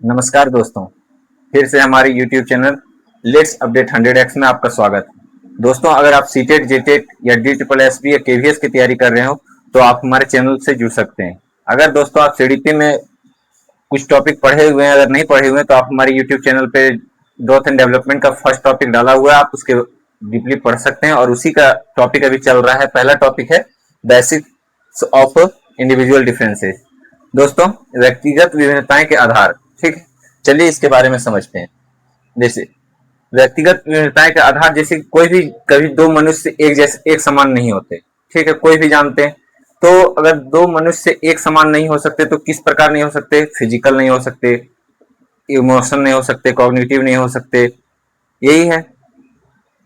नमस्कार दोस्तों, फिर से हमारे YouTube channel let's update 100x में आपका स्वागत है। दोस्तों, अगर आप सीटेट, जेटेट या DSSB या KVS की तैयारी कर रहे हो तो आप हमारे चैनल से जुड़ सकते हैं। अगर दोस्तों आप CDP में कुछ टॉपिक पढ़े हुए हैं, अगर नहीं पढ़े हुए हैं तो आप हमारे YouTube चैनल पे ग्रोथ एंड डेवलपमेंट का फर्स्ट टॉपिक डाला हुआ है, आप उसके डीपली पढ़ सकते हैं और उसी का टॉपिक अभी चल रहा है। पहला टॉपिक है बेसिक्स ऑफ इंडिविजुअल डिफरेंसेस। दोस्तों, व्यक्तिगत विभिन्नताएं के आधार, ठीक है, चलिए इसके बारे में समझते हैं। जैसे व्यक्तिगत विभिन्नताएं के आधार, जैसे कोई भी कभी दो मनुष्य एक जैसे एक समान नहीं होते, ठीक है, कोई भी जानते हैं। तो अगर दो मनुष्य एक समान नहीं हो सकते तो किस प्रकार नहीं हो सकते? फिजिकल नहीं हो सकते, इमोशन नहीं हो सकते, कॉग्निटिव नहीं हो सकते, यही है।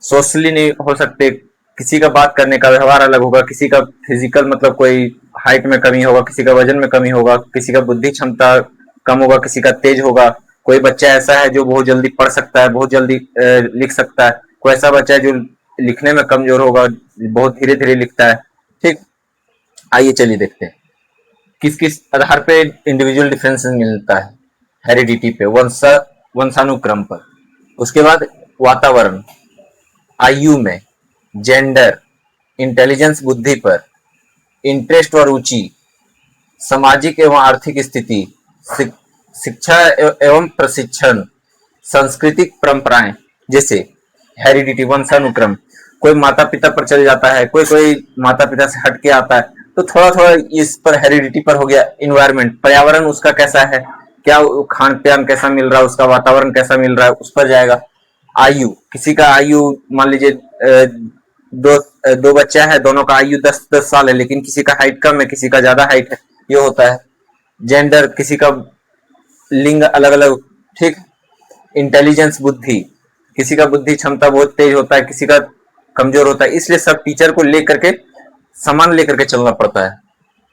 सोशली नहीं हो सकते, किसी का बात करने का व्यवहार अलग होगा, किसी का फिजिकल मतलब कोई हाइट में कमी होगा, किसी का वजन में कमी होगा, किसी का बुद्धि क्षमता कम होगा, किसी का तेज होगा। कोई बच्चा ऐसा है जो बहुत जल्दी पढ़ सकता है, बहुत जल्दी लिख सकता है। कोई ऐसा बच्चा है जो लिखने में कमजोर होगा, बहुत धीरे धीरे लिखता है। ठीक, आइए चलिए देखते हैं किस किस आधार पे इंडिविजुअल डिफरेंसेस मिलता है। हेरिडिटी पे, वंशानुक्रम पर। उसके बाद वातावरण, आयु में, जेंडर, इंटेलिजेंस बुद्धि पर, इंटरेस्ट और रुचि, सामाजिक एवं आर्थिक स्थिति, शिक्षा एवं प्रशिक्षण, सांस्कृतिक परंपराएं। जैसे हेरिडिटी, वंशानुक्रम, कोई माता पिता पर चल जाता है, कोई कोई माता पिता से हट के आता है, तो थोड़ा थोड़ा इस पर हेरिडिटी पर हो गया। इन्वायरमेंट, पर्यावरण उसका कैसा है, क्या खान पान कैसा मिल रहा है, उसका वातावरण कैसा मिल रहा है, उस पर जाएगा। आयु, किसी का आयु मान लीजिए दो बच्चा है, दोनों का आयु 10-10 साल है, लेकिन किसी का हाइट कम है, किसी का ज्यादा हाइट है, ये होता है। जेंडर, किसी का लिंग अलग अलग, ठीक। इंटेलिजेंस बुद्धि, किसी का बुद्धि क्षमता बहुत तेज होता है, किसी का कमजोर होता है, इसलिए सब टीचर को लेकर के समान लेकर के चलना पड़ता है।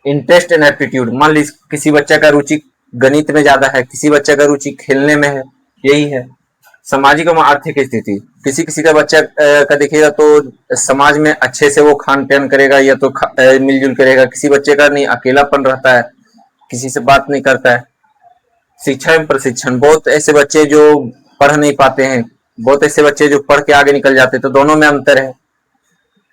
इंटरेस्ट एंड एप्टीट्यूड, मान लीजिए किसी बच्चा का रुचि गणित में ज्यादा है, किसी बच्चा का रुचि खेलने में है, यही है। सामाजिक और आर्थिक स्थिति, किसी किसी का बच्चा का देखिएगा तो समाज में अच्छे से वो खान पान करेगा या तो मिलजुल करेगा, किसी बच्चे का नहीं, अकेलापन रहता है, किसी से बात नहीं करता है। शिक्षा एवं प्रशिक्षण, बहुत ऐसे बच्चे जो पढ़ नहीं पाते हैं, बहुत ऐसे बच्चे जो पढ़ के आगे निकल जाते हैं, तो दोनों में अंतर है।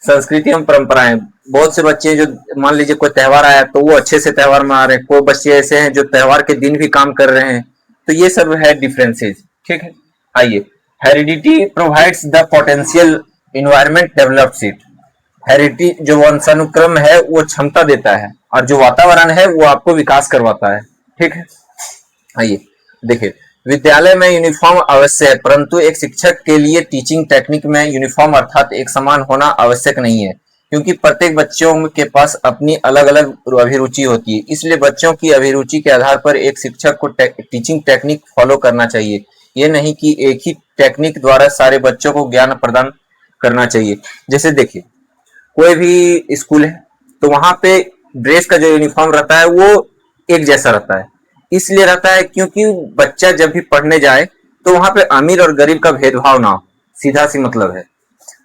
संस्कृति एवं परंपराएं, बहुत से बच्चे जो मान लीजिए कोई त्यौहार आया तो वो अच्छे से त्यौहार मना रहे हैं, कोई बच्चे ऐसे हैं जो त्यौहार के दिन भी काम कर रहे हैं, तो ये सब है डिफरेंसेस, ठीक है। आइए, heredity provides the potential, environment develops it. Heredity जो वंशानुक्रम है वो क्षमता देता है, और जो वातावरण है वो आपको विकास करवाता है, ठीक है। आइए देखिए, विद्यालय में यूनिफॉर्म अवश्य है, परंतु एक शिक्षक के लिए टीचिंग टेक्निक में यूनिफॉर्म अर्थात एक समान होना आवश्यक नहीं है, क्योंकि प्रत्येक बच्चों के पास अपनी अलग अलग अभिरुचि होती है। इसलिए बच्चों की अभिरुचि के आधार पर एक शिक्षक को टीचिंग टेक्निक फॉलो करना चाहिए, ये नहीं कि एक ही टेक्निक द्वारा सारे बच्चों को ज्ञान प्रदान करना चाहिए। जैसे देखिए, कोई भी स्कूल है तो वहां पे ड्रेस का जो यूनिफॉर्म रहता है वो एक जैसा रहता है, इसलिए रहता है क्योंकि बच्चा जब भी पढ़ने जाए तो वहां पे अमीर और गरीब का भेदभाव ना हो, सीधा सी मतलब है।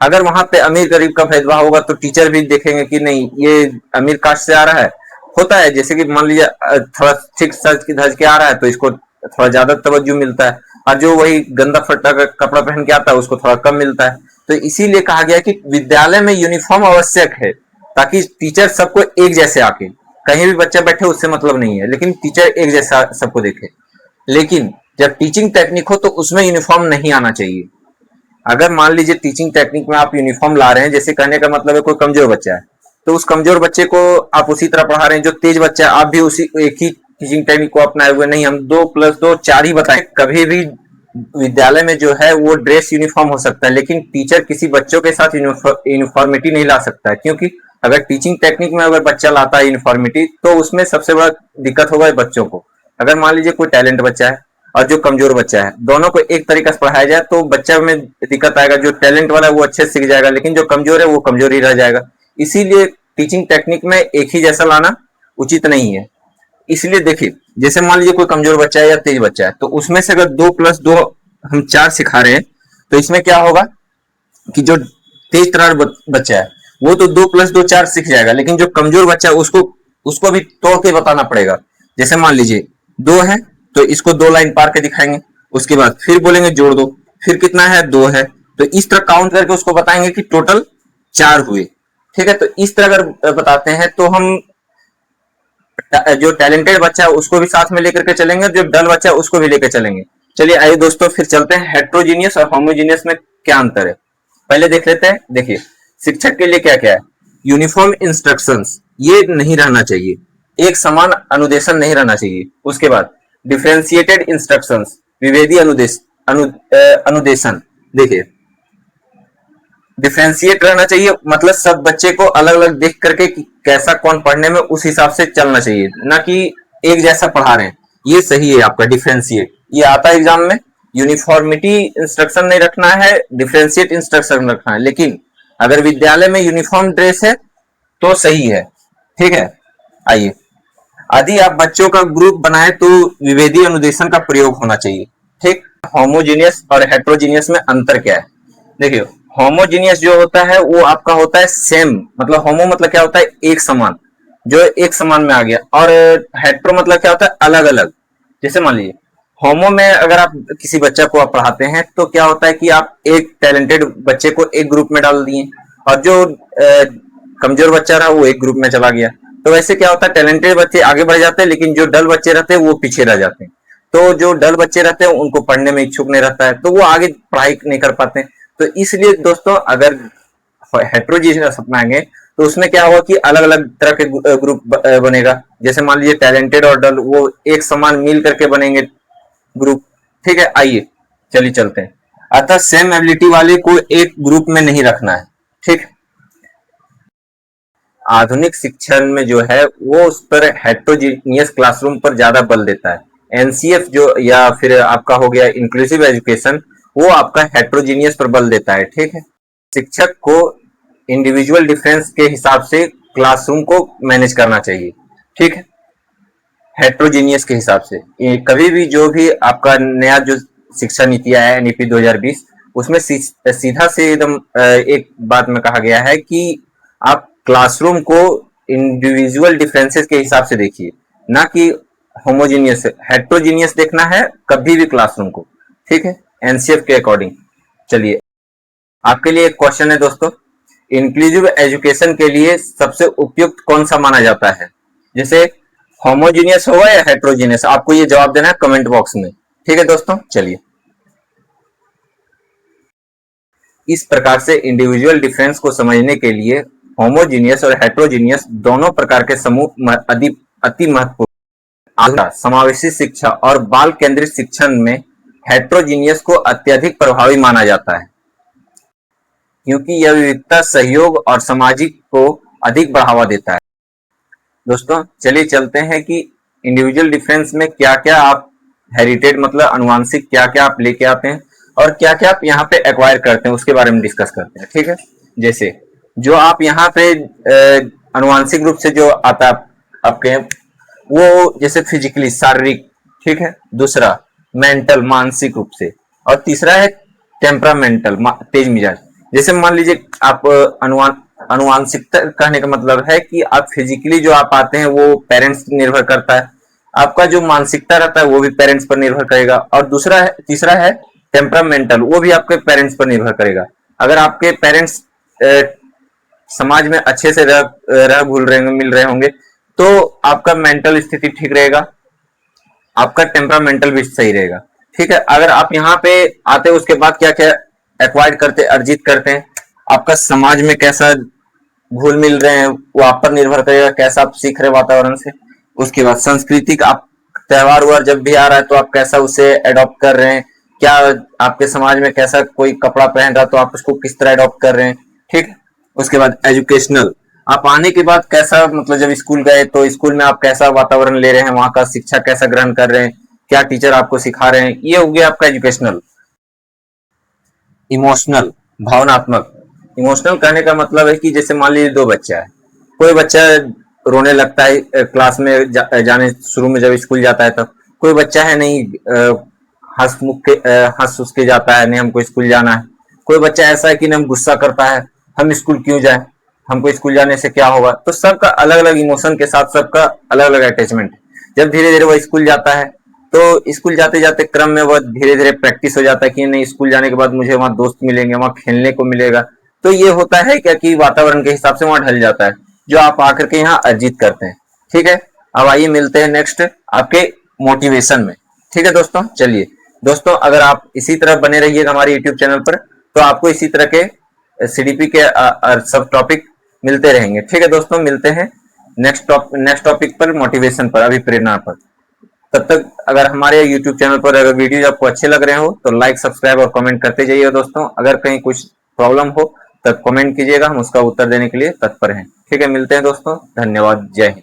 अगर वहां पे अमीर गरीब का भेदभाव होगा तो टीचर भी देखेंगे कि नहीं, ये अमीर कास्ट से आ रहा है, होता है। जैसे कि मान लीजिए थोड़ा ठीक सज के धज के आ रहा है तो इसको थोड़ा ज्यादा तवज्जो मिलता है, और जो वही गंदा फटा कपड़ा पहन के आता है उसको थोड़ा कम मिलता है। तो इसीलिए कहा गया कि विद्यालय में यूनिफॉर्म आवश्यक है, ताकि टीचर सबको एक जैसे आके, कहीं भी बच्चा बैठे उससे मतलब नहीं है, लेकिन टीचर एक जैसा सबको देखे। लेकिन जब टीचिंग टेक्निक हो तो उसमें यूनिफॉर्म नहीं आना चाहिए। अगर मान लीजिए टीचिंग टेक्निक में आप यूनिफॉर्म ला रहे हैं, जैसे कहने का मतलब है कोई कमजोर बच्चा है तो उस कमजोर बच्चे को आप उसी तरह पढ़ा रहे हैं, जो तेज बच्चा है आप भी उसी एक ही टीचिंग टेक्निक को अपनाए हुए नहीं, हम 2+2 4 ही बताएं। कभी भी विद्यालय में जो है वो ड्रेस यूनिफॉर्म हो सकता है, लेकिन टीचर किसी बच्चों के साथ यूनिफॉर्मिटी नहीं ला सकता है, क्योंकि अगर टीचिंग टेक्निक में अगर बच्चा लाता है यूनिफॉर्मिटी तो उसमें सबसे बड़ा दिक्कत होगा बच्चों को। अगर मान लीजिए कोई टैलेंट बच्चा है और जो कमजोर बच्चा है, दोनों को एक तरीका से पढ़ाया जाए तो बच्चा में दिक्कत आएगा। जो टैलेंट वाला है वो अच्छे से सीख जाएगा, लेकिन जो कमजोर है वो कमजोर ही रह जाएगा। इसीलिए टीचिंग टेक्निक में एक ही जैसा लाना उचित नहीं है। इसलिए देखिए, जैसे मान लीजिए कोई कमजोर बच्चा है या तेज बच्चा है, तो उसमें से अगर 2+2 हम 4 सिखा रहे हैं तो इसमें क्या होगा कि जो तेज तर्रार बच्चा है वो तो 2+2 4 सीख जाएगा, लेकिन जो कमजोर बच्चा है उसको भी तोड़ के बताना पड़ेगा। जैसे मान लीजिए 2 है तो इसको 2 लाइन पार के दिखाएंगे, उसके बाद फिर बोलेंगे जोड़ दो, फिर कितना है 2 है, तो इस तरह काउंट करके उसको बताएंगे कि टोटल 4 हुए। ठीक है, तो इस तरह अगर बताते हैं तो हम जो टैलेंटेड बच्चा है उसको भी साथ में लेकर के चलेंगे, जो डल बच्चा है उसको भी लेकर चलेंगे। चलिए आइए दोस्तों फिर चलते हैं हेट्रोजीनियस और होमोजीनियस में क्या अंतर है, पहले देख लेते हैं। देखिए शिक्षक के लिए क्या क्या है, यूनिफॉर्म इंस्ट्रक्शंस ये नहीं रहना चाहिए, एक समान अनुदेशन नहीं रहना चाहिए। उसके बाद डिफरेंशिएटेड इंस्ट्रक्शंस, विभेदी अनुदेशन। देखिए डिफरेंशिएट रहना चाहिए, मतलब सब बच्चे को अलग अलग देख करके कि कैसा कौन पढ़ने में उस हिसाब से चलना चाहिए, ना कि एक जैसा पढ़ा रहे हैं। ये सही है आपका डिफरेंशिएट, ये आता है एग्जाम में। यूनिफॉर्मिटी इंस्ट्रक्शन नहीं रखना है, डिफरेंशिएट इंस्ट्रक्शन रखना है, लेकिन अगर विद्यालय में यूनिफॉर्म ड्रेस है तो सही है। ठीक है, आइए यदि आप बच्चों का ग्रुप बनाए तो विभेदी अनुदेशन का प्रयोग होना चाहिए। ठीक, होमोजीनियस और हेट्रोजीनियस में अंतर क्या है, देखिए होमोजीनियस जो होता है वो आपका होता है सेम, मतलब होमो मतलब क्या होता है एक समान, जो एक समान में आ गया, और हेट्रो मतलब क्या होता है अलग अलग। जैसे मान लीजिए होमो में अगर आप किसी बच्चा को आप पढ़ाते हैं तो क्या होता है कि आप एक टैलेंटेड बच्चे को एक ग्रुप में डाल दिए और जो कमजोर बच्चा रहा वो एक ग्रुप में चला गया। तो वैसे क्या होता है टैलेंटेड बच्चे आगे बढ़ जाते हैं, लेकिन जो डल बच्चे रहते हैं वो पीछे रह जाते हैं। तो जो डल बच्चे रहते हैं उनको पढ़ने में इच्छुक नहीं रहता है, तो वो आगे पढ़ाई नहीं कर पाते हैं। तो इसलिए दोस्तों अगर हेट्रोजीनियस अपनाएंगे तो उसमें क्या होगा कि अलग अलग तरह के ग्रुप बनेगा। जैसे मान लीजिए टैलेंटेड और डल वो एक समान मिल करके बनेंगे ग्रुप। ठीक है, आइए चलिए चलते हैं। अतः सेम एबिलिटी वाले को एक ग्रुप में नहीं रखना है। ठीक, आधुनिक शिक्षण में जो है वो उस पर हेट्रोजीनियस क्लासरूम पर ज्यादा बल देता है। एनसीएफ जो या फिर आपका हो गया इंक्लूसिव एजुकेशन, वो आपका हेट्रोजीनियस पर बल देता है। ठीक है, शिक्षक को इंडिविजुअल डिफरेंस के हिसाब से क्लासरूम को मैनेज करना चाहिए। ठीक है, हेट्रोजीनियस के हिसाब से कभी भी जो भी आपका नया जो शिक्षा नीति आया है एनईपी 2020, उसमें सीधा से एकदम एक बात में कहा गया है कि आप क्लासरूम को इंडिविजुअल डिफरेंसेस के हिसाब से देखिए, ना कि होमोजीनियस। हेट्रोजीनियस देखना है कभी भी क्लासरूम को। ठीक है, एनसीएफ के अकॉर्डिंग। चलिए आपके लिए एक क्वेश्चन है दोस्तों, इंक्लूसिव एजुकेशन के लिए सबसे उपयुक्त कौन सा माना जाता है, जैसे होमोजीनियस होगा या हेट्रोजीनियस, आपको ये जवाब देना है कमेंट बॉक्स में। ठीक है दोस्तों, चलिए इस प्रकार से इंडिविजुअल डिफरेंस को समझने के लिए होमोजीनियस और हेट्रोजीनियस दोनों प्रकार के समूह अति महत्वपूर्ण। समावेशी शिक्षा और बाल केंद्रित शिक्षण में हेट्रोजीनियस को अत्यधिक प्रभावी माना जाता है, क्योंकि यह विविधता, सहयोग और सामाजिक को अधिक बढ़ावा देता है। दोस्तों चलिए चलते हैं कि इंडिविजुअल डिफरेंस में क्या क्या आप हेरिटेड मतलब अनुवांशिक क्या क्या आप लेके आते हैं और क्या क्या आप यहाँ पे एक्वायर करते हैं, उसके बारे में डिस्कस करते हैं। ठीक है, जैसे जो आप यहाँ पे अनुवांशिक रूप से जो आता है आपके, वो जैसे फिजिकली शारीरिक। ठीक है, दूसरा मेंटल मानसिक रूप से, और तीसरा है टेम्परामेंटल तेज मिजाज। जैसे मान लीजिए आप अनुवांशिकता कहने का मतलब है कि आप फिजिकली जो आप आते हैं वो पेरेंट्स पर निर्भर करता है, आपका जो मानसिकता रहता है वो भी पेरेंट्स पर निर्भर करेगा, और तीसरा है टेम्परामेंटल, वो भी आपके पेरेंट्स पर निर्भर करेगा। अगर आपके पेरेंट्स समाज में अच्छे से रह घुल रहे होंगे, मिल रहे होंगे, तो आपका मेंटल स्थिति ठीक रहेगा, आपका टेम्परामेंटल भी सही रहेगा। ठीक है, अगर आप यहाँ पे आते उसके बाद क्या क्या एक्वायर करते अर्जित करते हैं, आपका समाज में कैसा घुल मिल रहे हैं वो आप पर निर्भर करेगा, कैसा आप सीख रहे वातावरण से। उसके बाद सांस्कृतिक, आप त्योहार वार जब भी आ रहा है तो आप कैसा उसे अडॉप्ट कर रहे हैं, क्या आपके समाज में कैसा कोई कपड़ा पहन रहा तो आप उसको किस तरह अडॉप्ट कर रहे हैं। ठीक, उसके बाद एजुकेशनल, आप आने के बाद कैसा मतलब जब स्कूल गए तो स्कूल में आप कैसा वातावरण ले रहे हैं, वहां का शिक्षा कैसा ग्रहण कर रहे हैं, क्या टीचर आपको सिखा रहे हैं, ये हो गया आपका एजुकेशनल। इमोशनल भावनात्मक, इमोशनल कहने का मतलब है कि जैसे मान लीजिए दो बच्चा है, कोई बच्चा रोने लगता है क्लास में जाने शुरू में जब स्कूल जाता है तब, कोई बच्चा है नहीं हंस उसके जाता है, नहीं हमको स्कूल जाना है। कोई बच्चा ऐसा है कि नहीं हम गुस्सा करता है, हम स्कूल क्यों जाए, हमको स्कूल जाने से क्या होगा। तो सबका अलग अलग इमोशन के साथ सबका अलग अलग अटैचमेंट है। जब धीरे धीरे वो स्कूल जाता है तो स्कूल जाते जाते क्रम में वह धीरे धीरे प्रैक्टिस हो जाता है कि नहीं, स्कूल जाने के बाद मुझे वहां दोस्त मिलेंगे, वहां खेलने को मिलेगा। तो ये होता है क्या कि वातावरण के हिसाब से वहां ढल जाता है, जो आप आकर के यहाँ अर्जित करते हैं। ठीक है, अब आइए मिलते हैं नेक्स्ट आपके मोटिवेशन में। ठीक है दोस्तों, चलिए दोस्तों, अगर आप इसी तरह बने रहिएगा हमारे यूट्यूब चैनल पर, तो आपको इसी तरह के सीडीपी के सब टॉपिक मिलते रहेंगे। ठीक है दोस्तों, मिलते हैं नेक्स्ट टॉपिक पर, मोटिवेशन पर, अभिप्रेरणा पर। तब तक अगर हमारे YouTube चैनल पर अगर वीडियो आपको अच्छे लग रहे हो तो लाइक, सब्सक्राइब और कमेंट करते जाइए दोस्तों। अगर कहीं कुछ प्रॉब्लम हो तब कमेंट कीजिएगा, हम उसका उत्तर देने के लिए तत्पर हैं। ठीक है, मिलते हैं दोस्तों, धन्यवाद, जय हिंद।